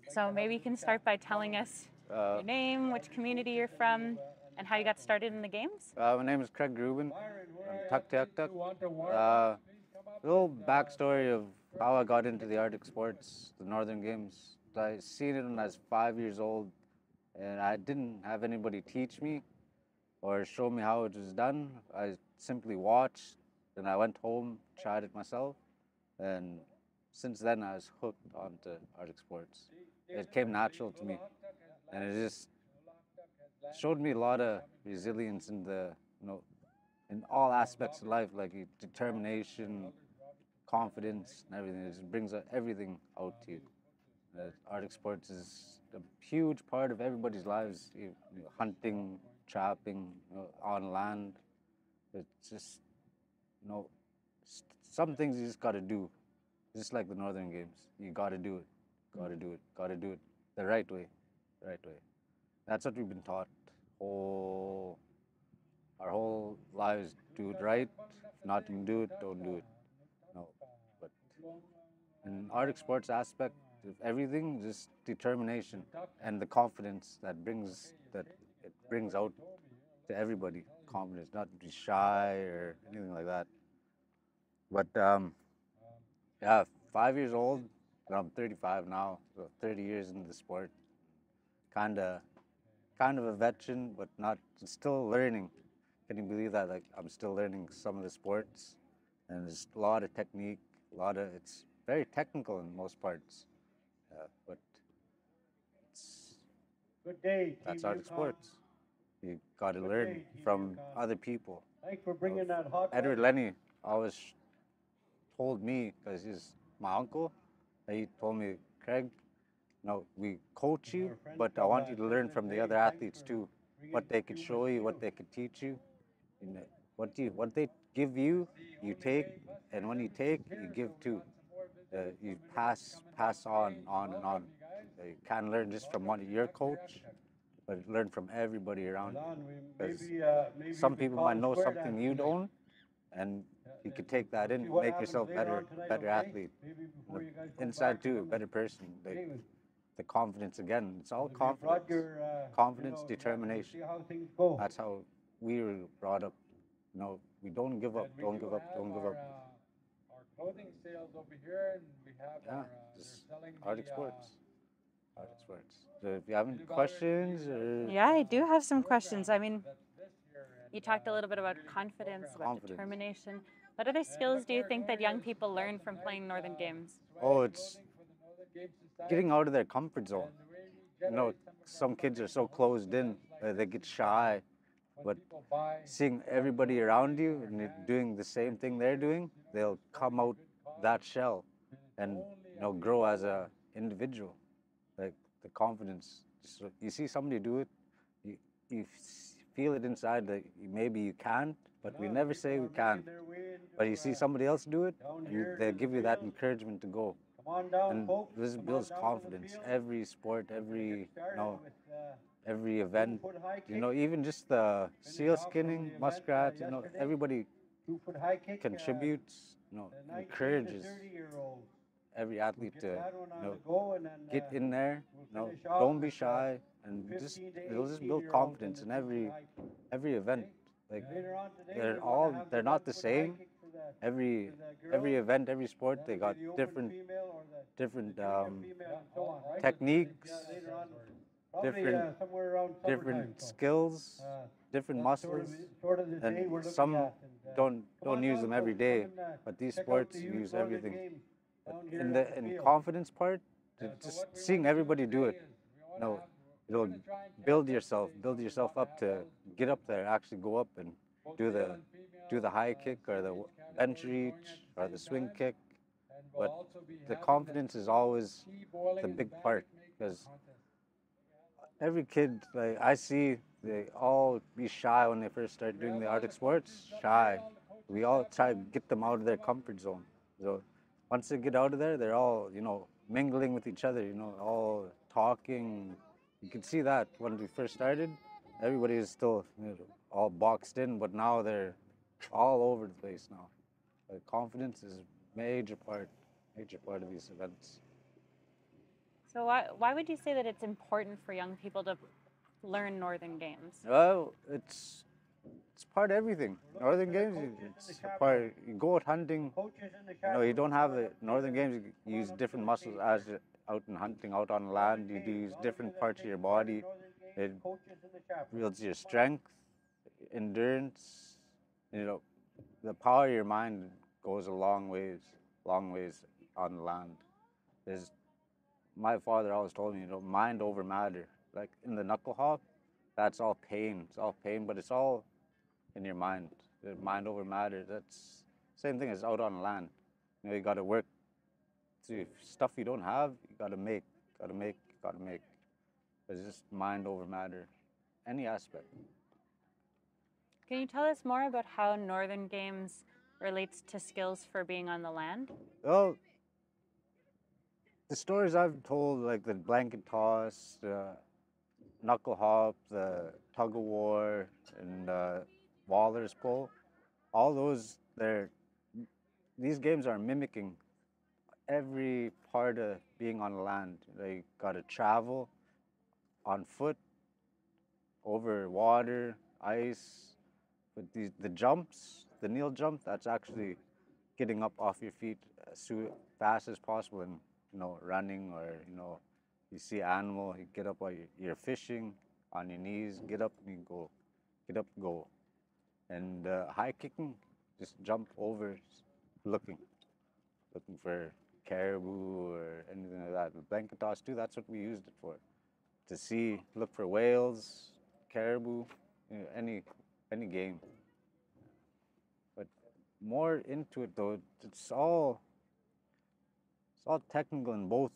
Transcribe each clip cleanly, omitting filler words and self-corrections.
So maybe you can start by telling us your name, which community you're from, and how you got started in the games. My name is Craig Rubin. I'm Tuktuk. A little backstory of how I got into the Arctic sports, the Northern Games. I seen it when I was 5 years old, and I didn't have anybody teach me or show me how it was done. I simply watched, and I went home, tried it myself, and since then I was hooked onto Arctic sports. It came natural to me, and it just showed me a lot of resilience in in all aspects of life, like determination, confidence, and everything. It just brings everything out to you. Arctic sports is a huge part of everybody's lives. Hunting, trapping, on land. It's just, you know, some things you just got to do. Just like the Northern Games, you got to do it. Got to do it. Got to do it the right way. The right way. That's what we've been taught. Whole our whole lives, do it right. If not to do it, don't do it. No, but in Arctic sports aspect of everything, just determination and the confidence that it brings out to everybody. Confidence, not to be shy or anything like that. But yeah, 5 years old. And I'm 35 now, so 30 years into the sport. Kinda, kind of a veteran, but not still learning. Can you believe that? Like I'm still learning some of the sports, and there's a lot of technique, it's very technical in most parts. But it's that's Arctic sports. You got to learn from other people. Thanks for bringing that hot Edward Lenny always told me, because he's my uncle, he told me, Craig, no, we coach you, but I want you to learn from the other athletes too, what they could show you, what they could teach you. You know, what they give you, you take, and when you take, you give too. You pass on and on. You can't learn just from your coach, but learn from everybody around you. Because some people might know something you don't, and you could take that in, make yourself better athlete. Inside too, a better person. The confidence again. It's all confidence. Confidence, determination. That's how we were brought up. We don't give up. Don't give up. Don't give up. Our clothing sales over here, and we have Yeah, we're just selling Arctic sports. Arctic sports. So if you have any questions or Yeah, I do have some questions. I mean, you talked a little bit about confidence, about confidence. determination. What other skills do you think that young people learn from playing Northern Games? Oh, it's getting out of their comfort zone. Some kids are so closed in, they get shy, but seeing everybody around you and doing the same thing they're doing, they'll come out that shell and grow as a individual. Like the confidence. So you see somebody do it, you feel it inside that maybe you can't, but we never say we can't. But you see somebody else do it, and they give you that encouragement to go. And this builds confidence. Every sport, every event, even just the seal skinning, muskrat, everybody contributes, encourages every athlete to, get in there, don't be shy, and it'll just build confidence in every event. Like they're not the same. Every event, every sport, they got different techniques, different skills, different muscles, and some don't use them every day, but these sports use everything. In confidence part, just seeing everybody do it, it'll build yourself up to get up there, actually go up and do the high kick or the bench reach or the swing kick. But the confidence is always the big part, because every kid, like I see, they all be shy when they first start doing the Arctic sports. Shy. We all try to get them out of their comfort zone. So once they get out of there, they're all mingling with each other. All talking. You can see that when we first started, everybody is still all boxed in, but now they're all over the place now. Confidence is major part of these events. So why would you say that it's important for young people to learn Northern games? Well, it's part of everything. Northern games, it's a part. You go out hunting. You don't have the Northern games. You use different muscles as you're out and hunting, out on land. You do use different parts of your body. It builds your strength, endurance. The power of your mind goes a long ways on the land. There's My father always told me, mind over matter. Like in the knuckle hop, that's all pain. It's all pain, but it's all in your mind. The mind over matter. That's same thing as out on land. You got to work to stuff you don't have. You got to make. Got to make. Got to make. It's just mind over matter. Any aspect. Can you tell us more about how Northern games relates to skills for being on the land? Well, the stories I've told, like the blanket toss, the knuckle hop, the tug of war, and walrus pull, all those, these games are mimicking every part of being on land. You got to travel on foot, over water, ice. But the jumps, the kneel jump, that's actually getting up off your feet as fast as possible, and running, or you see animal, you get up while you're fishing on your knees, get up and you go, get up, go. And high kicking, just jump over, looking for caribou or anything like that. The blanket toss too, that's what we used it for. To look for whales, caribou, any game. But more into it though, it's all technical in both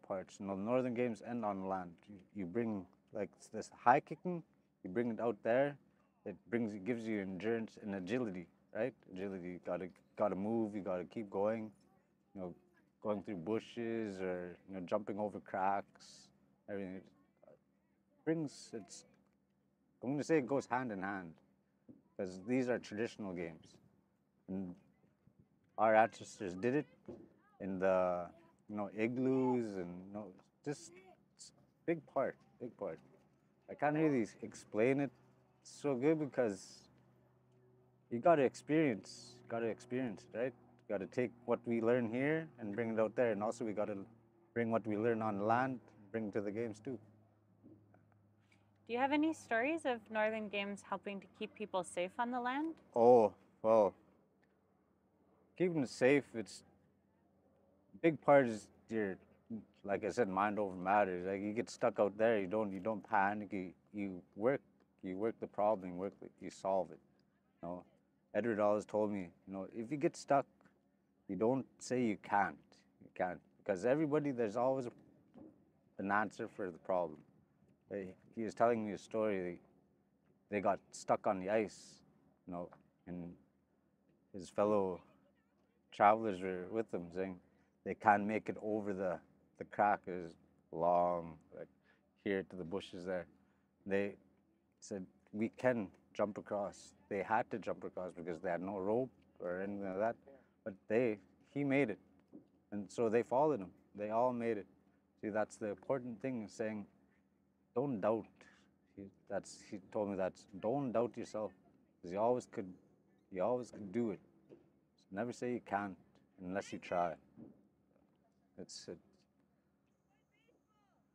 parts. Northern games and on land. You bring like this high kicking, you bring it out there. It gives you endurance and agility, right? Agility. You gotta move. You gotta keep going. Going through bushes, or jumping over cracks. Everything. I'm going to say it goes hand in hand, because these are traditional games, and our ancestors did it in the igloos, and just it's big part. I can't really explain it so good, because you got to experience it, right? You got to take what we learn here and bring it out there, and also we got to bring what we learn on land, bring to the games too. Do you have any stories of Northern games helping to keep people safe on the land? Oh, well, keeping it safe, it's big part is like I said, mind over matter. Like you get stuck out there, you don't panic. You work the problem, you solve it. Edward always told me, if you get stuck, you don't say you can't. You can't, because there's always an answer for the problem. He was telling me a story. They got stuck on the ice, and his fellow travelers were with him, saying they can't make it over the crack. Is long, like here to the bushes there. They said we can jump across. They had to jump across because they had no rope or anything like that. But he made it, and so they followed him. They all made it. See, that's the important thing, is saying, don't doubt. He told me that, don't doubt yourself, because you always could do it. So never say you can't unless you try.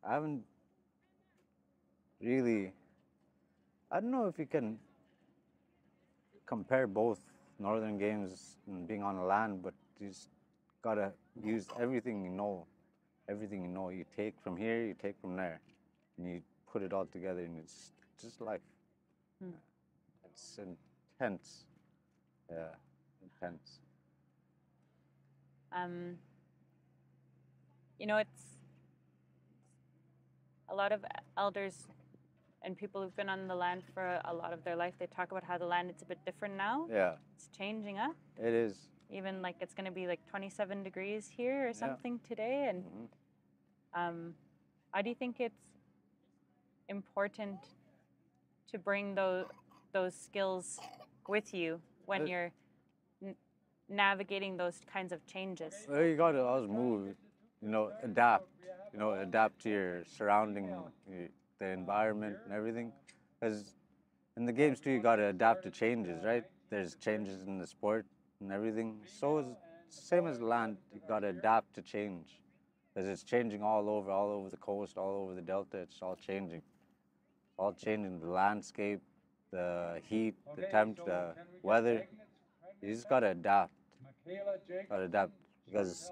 I haven't really. I don't know if you can compare both Northern games and being on the land, but you just gotta use everything you know. Everything you know, you take from here, you take from there, and you put it all together, and it's just life. It's intense. Yeah, intense. It's a lot of elders and people who've been on the land for a lot of their life. They talk about how the land is a bit different now. Yeah. It's changing up. It is. Even like it's going to be like 27 degrees here or something today. And how do you think it's important to bring those skills with you when you're navigating those kinds of changes? Well, you got to always move, adapt. adapt to your surrounding, the environment and everything. Because in the games too, you got to adapt to changes, right? There's changes in the sport and everything. So is same as land. You got to adapt to change, because it's changing all over the coast, all over the delta. It's all changing the landscape, the heat, the temp, the weather. You just got to adapt. Got to adapt, because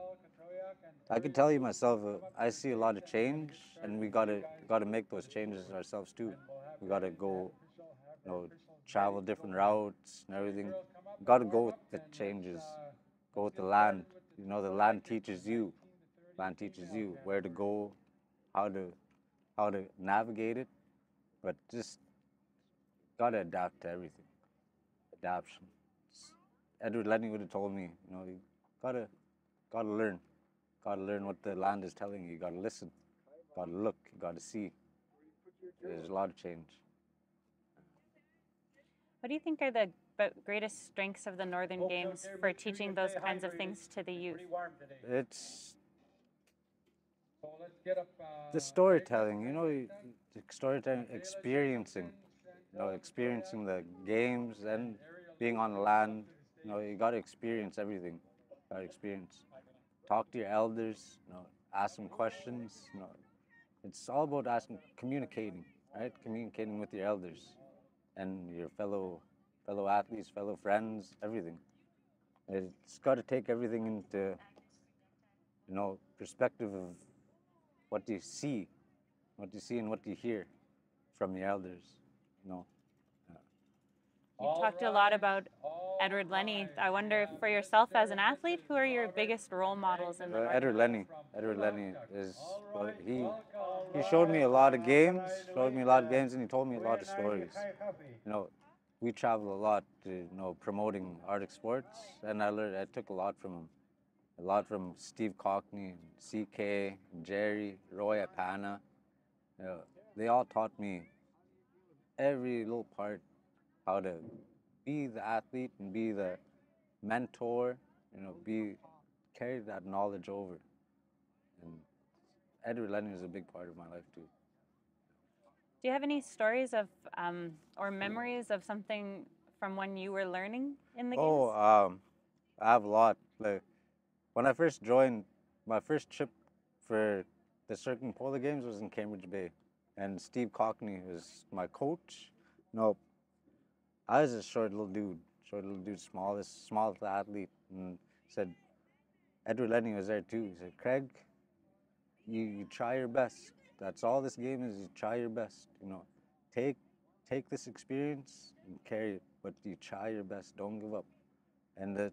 I can tell you myself, I see a lot of change, and we gotta make those changes ourselves too. We gotta go, travel different routes and everything. Gotta go with the changes, go with the land. The land teaches you. Land teaches you where to go, how to navigate it, but just gotta adapt to everything. Adaptation. Edward Lenny would have told me, you gotta learn. Gotta learn what the land is telling you. You gotta listen. Gotta look. You gotta see. There's a lot of change. What do you think are the greatest strengths of the Northern Games for teaching those kinds of things to the youth? It's the storytelling, the storytelling, experiencing the games and being on land. You got to experience everything. Got to experience. Talk to your elders. Ask them questions. It's all about communicating, right? Communicating with your elders and your fellow athletes, fellow friends, everything. It's got to take everything into perspective of what you see and what you hear from your elders. You talked a lot about Edward Lenny. I wonder, for yourself as an athlete, who are your biggest role models in the Northern Edward Lenny. Edward Lenny is he showed me a lot of games, and he told me a lot of stories. We travel a lot to promoting Arctic sports, and I took a lot from him. A lot from Steve Cockney, CK, Jerry, Roy Apana. They all taught me every little part, how to be the athlete and be the mentor, carry that knowledge over. And Edward Lenny was a big part of my life too. Do you have any stories of or memories of something from when you were learning in the games? I have a lot. Like, when I first joined, my first trip for the Circling Polar Games was in Cambridge Bay, and Steve Cockney was my coach. I was a short little dude, smallest athlete, and said, Edward Lenny was there too. He said, Craig, you try your best. That's all this game is. You try your best. Take this experience and carry it, but you try your best. Don't give up. And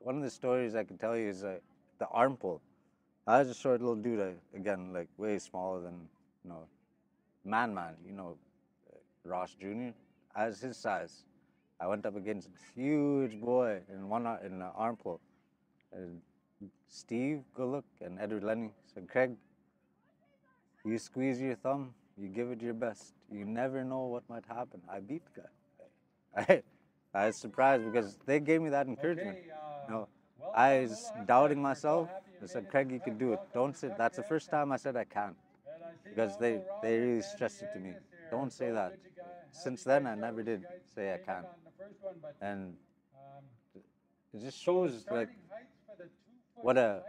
one of the stories I can tell you is the arm pull. I was a short little dude, again, like way smaller than, Man, Ross Jr. I was his size. I went up against a huge boy in the arm pull. And Steve, good look, and Edward Lenny said, Craig, you squeeze your thumb, you give it your best. You never know what might happen. I beat the guy. I was surprised because they gave me that encouragement. I was doubting myself. They said, Craig, you can do it. Don't say, that's the first time I said I can't, because they really stressed it to me. Don't say that. Since then, I never did say I can't. And it just shows like what a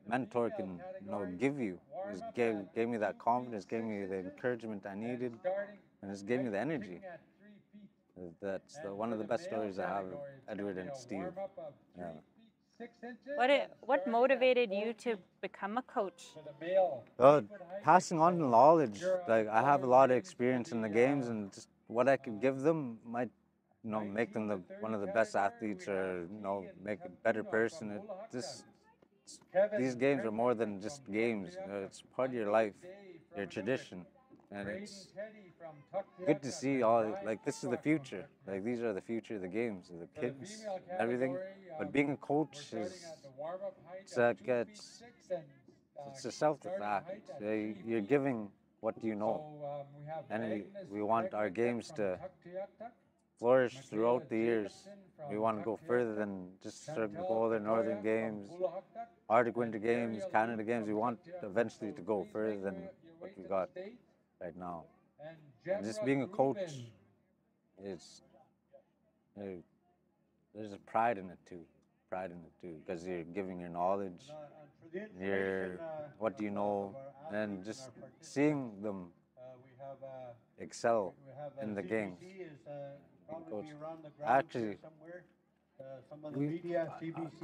mentor can give you. It gave me that confidence, gave me the encouragement I needed, and it gave me the energy. That's one of the best stories I have of Edward and Steve. Yeah. What motivated you to become a coach? Passing on the knowledge. Like, I have a lot of experience in the games, and just what I could give them might, make them one of the best athletes, or make a better person. These games are more than just games. It's part of your life, your tradition, and it's good to see this is the future. Like, these are the future of the games, of the kids, everything. But being a coach it's a self-act. You're giving what you know, and we want our games to flourish throughout the years. We want to go further than just Circle Polar, Northern Games, Arctic Winter Games, Canada Games. We want eventually to go further than what we got right now. And just being a coach is there's a pride in it too. Pride in it too, because you're giving your knowledge, your what do you know, and just seeing them excel in the games. Coach. Actually,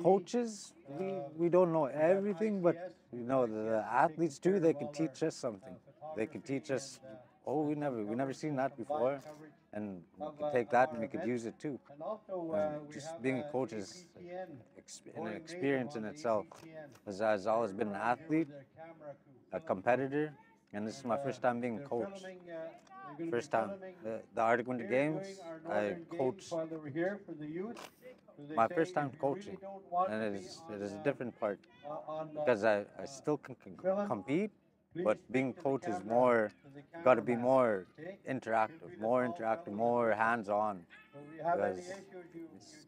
coaches, we don't know everything, but you know the athletes too. They can teach us something. They can teach us. Oh, we never seen that before, and we could take that and we could use it too. Just being a coach is an experience in itself. As I've always been an athlete, a competitor, and this is my first time being a coach. First time. The Arctic Winter Games, I coached. My first time coaching, and it is a different part because I still can compete, but being coach is more, got to be more interactive, more hands-on, because it's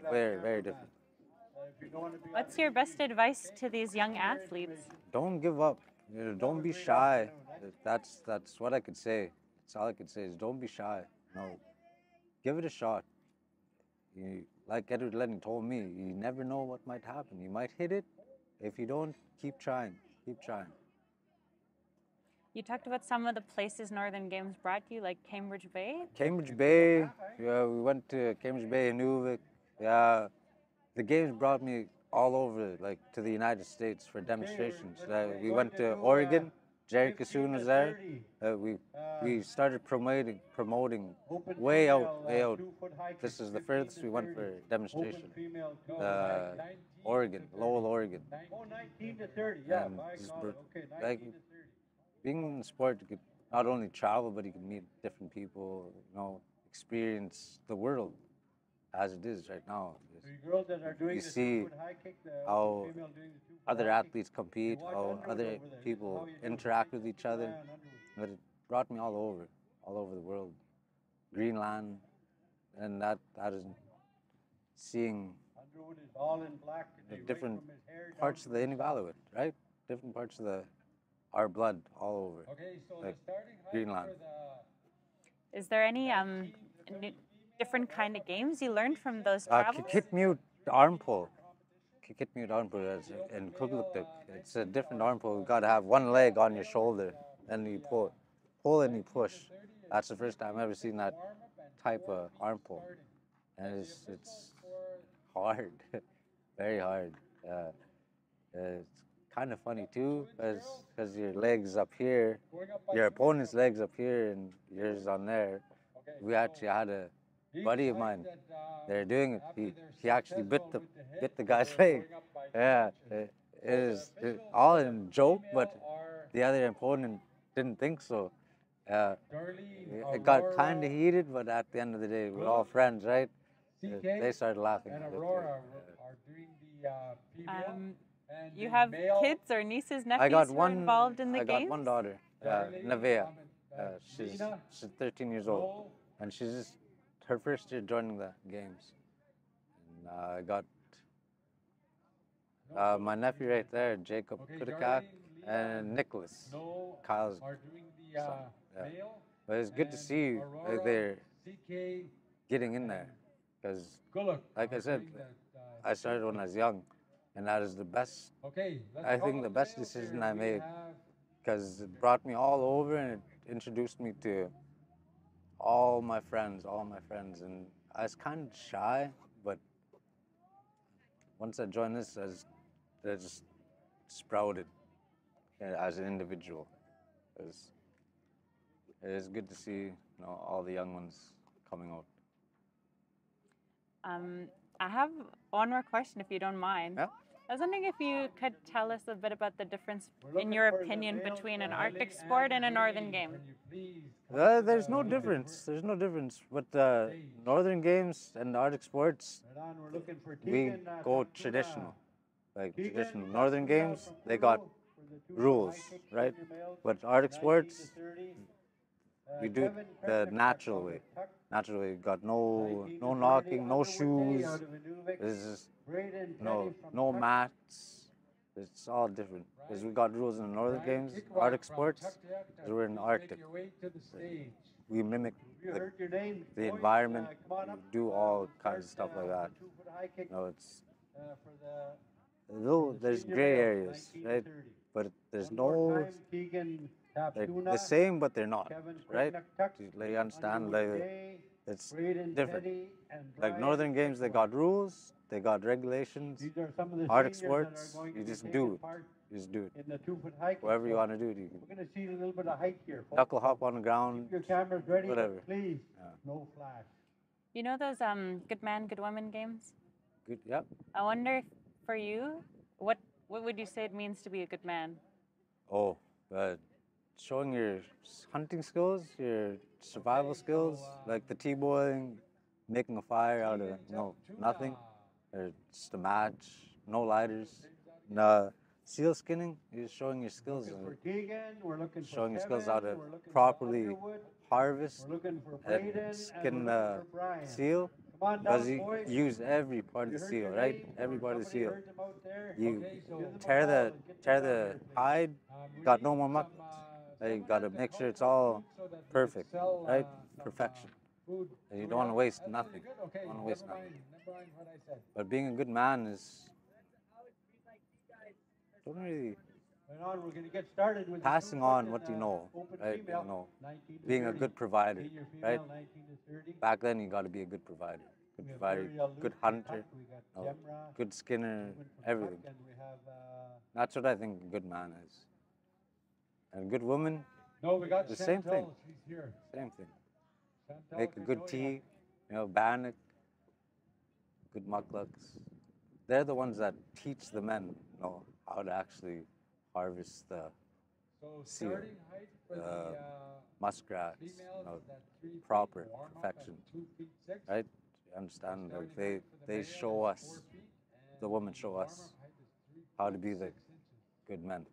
very, very different. What's your best advice to these young athletes? Don't give up. You know, don't be shy. That's what I could say. That's all I could say is don't be shy. No, give it a shot. Like Edward Lenny told me, you never know what might happen. You might hit it. If you don't, keep trying. Keep trying. You talked about some of the places Northern Games brought you, like Cambridge Bay. Cambridge Bay. Yeah, we went to Cambridge Bay, Nunavut. Yeah, the games brought me all over, like to the United States for demonstrations. We went to Oregon. Jerry Kassoon was there. We started promoting way out. This is the furthest we went for demonstration. Oregon, Lowell, Oregon. Oh, 19 to 30, yeah. Like being in sport, you could not only travel, but you can meet different people. You know, experience the world as it is right now. You see how other athletes compete, how other people interact with each other. But it brought me all over the world. Greenland, and that is seeing the different parts of the Inuvialuit, right? Different parts of our blood all over, like Greenland. Is there any different kind of games you learned from those travels? Kikitmute arm pull. Kikitmute arm pull in Kugluktuk. It's a different arm pull. You've got to have one leg on your shoulder, and you pull and you push. That's the first time I've ever seen that type of arm pull, and it's hard, very hard. It's kind of funny too, because your legs up here, your opponent's legs up here, and yours on there. We actually had a buddy of mine. They're doing it. He actually bit the guy's leg. Yeah, it is all in joke, but the other opponent didn't think so. It got kind of heated, but at the end of the day, we're all friends, right? They started laughing. You have kids or nieces, nephews who are involved in the games? I got one daughter, Nevaeh. She's 13 years old, and she's just her first year joining the games. And I got my nephew right there, Jacob Kudikak, and Nicholas, Kyle's son. Yeah. But it's good to see they're getting in there, because, like I said, I started when I was young, and that is the best. I think the best decision I made, because it brought me all over and it introduced me to all my friends, and I was kind of shy, but once I joined this, I just sprouted as an individual. It is good to see, all the young ones coming out. I have one more question, if you don't mind. Yeah. I was wondering if you could tell us a bit about the difference, in your opinion, between an Arctic sport and a Northern game. There's no difference. But Northern games and Arctic sports, we go traditional. Like traditional Northern games, they got rules, right? But Arctic sports, we do it the natural way. Natural way. Got no knocking, no shoes. It's just no mats. It's all different. Because we got rules in the Northern Games, Arctic sports. 'Cause we're in the Arctic. We mimic the environment. We do all kinds of stuff like that. It's there's gray areas, right? But there's no. They're the same, but they're not, right? You understand? It's different. Like Northern Games, they got rules, they got regulations. Arctic sports, you just do it. You just do it. Whatever you want to do, you can. We're going to see a little bit of height here. Knuckle hop on the ground. Keep your cameras ready, Whatever. please. Yeah. No flash. You know those good man, good woman games? Good. Yep. I wonder if for you, what would you say it means to be a good man? Oh, showing your hunting skills, your survival skills, like the T-boying, making a fire out of nothing, or just a match, no lighters. No, seal skinning, you're showing your skills. For Keegan, we're looking for Showing your skills Kevin, how to we're looking for properly Underwood, harvest we're looking for and Braden, skin and the we're looking for Brian. seal. Come on Because down, you boys. use every part of You the heard seal, your right? name, Every or part of the somebody seal. heard them out there? You Okay, so give them a tear call the and get tear them the out here, please. hide, got no more muck. You got to make sure it's all perfect, right? Perfection. And you don't want to waste nothing. Okay, Don't want to waste never nothing. mind what I said. But being a good man is don't really Right on, we're going to get started with the passing two on women, what you know, open right? You female, know, 19 to being a 30. good provider, Senior right? female, 19 to 30. Back then you got to be a good provider, good We have provider, Ariel good Luke from hunter, Tuck. We got no, Gemra, good skinner, woman from everything. Tuck, and we have, That's what I think a good man is. And a good woman, no, we got the same Chantel. thing. She's here. same thing. Chantel, Make a we good know tea, bannock, good mucklucks. They're the ones that teach the men, how to actually harvest the So seal, starting height for the muskrats, females is at 3 feet, proper warm up at perfection, 2 feet 6. right? You understand? Starting Like height for the they male show is us, 4 feet, the and women show warm-up us height is 3 how to feet be the 6 inches. good men.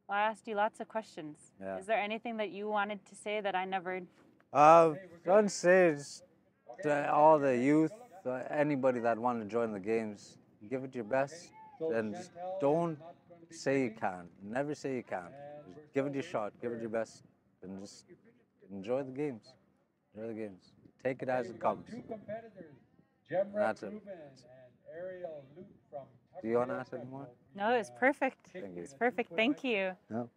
Well, I asked you lots of questions. Yeah. Is there anything that you wanted to say that I never? Don't say just to all the youth, anybody that want to join the games, give it your best, So and just Chantel is don't not going to be say you singing, can't. Never say you can't. and Just give it your shot. Give it your best, and just enjoy the games. Enjoy the games. Take it as we've it got comes. 2 competitors, Gemra That's it. Rubin and Ariel Luke from Tuck. Do you want to ask any more? No, it's perfect. Thank you. It's perfect. Thank you. No.